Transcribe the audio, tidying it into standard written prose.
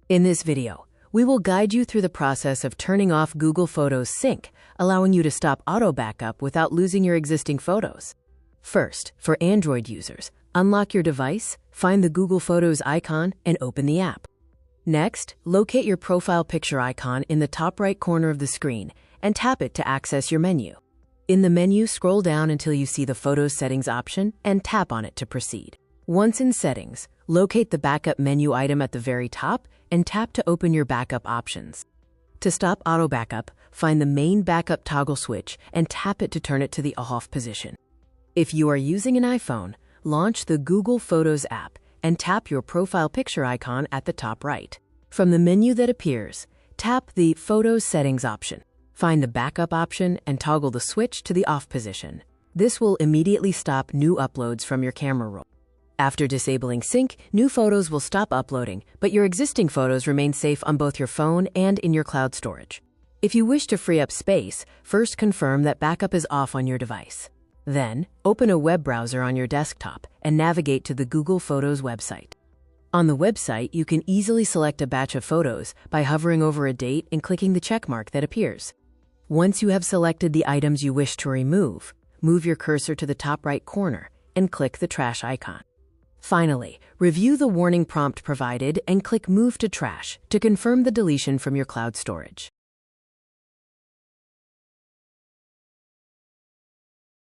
In this video, we will guide you through the process of turning off Google Photos Sync, allowing you to stop auto backup without losing your existing photos. First, for Android users, unlock your device, find the Google Photos icon, and open the app. Next, locate your profile picture icon in the top right corner of the screen and tap it to access your menu. In the menu, scroll down until you see the Photos Settings option and tap on it to proceed. Once in Settings, locate the Backup menu item at the very top and tap to open your backup options. To stop auto backup, find the main backup toggle switch and tap it to turn it to the off position. If you are using an iPhone, launch the Google Photos app and tap your profile picture icon at the top right. From the menu that appears, tap the Photos Settings option. Find the backup option and toggle the switch to the off position. This will immediately stop new uploads from your camera roll. After disabling sync, new photos will stop uploading, but your existing photos remain safe on both your phone and in your cloud storage. If you wish to free up space, first confirm that backup is off on your device. Then, open a web browser on your desktop and navigate to the Google Photos website. On the website, you can easily select a batch of photos by hovering over a date and clicking the checkmark that appears. Once you have selected the items you wish to remove, move your cursor to the top right corner and click the trash icon. Finally, review the warning prompt provided and click Move to Trash to confirm the deletion from your cloud storage.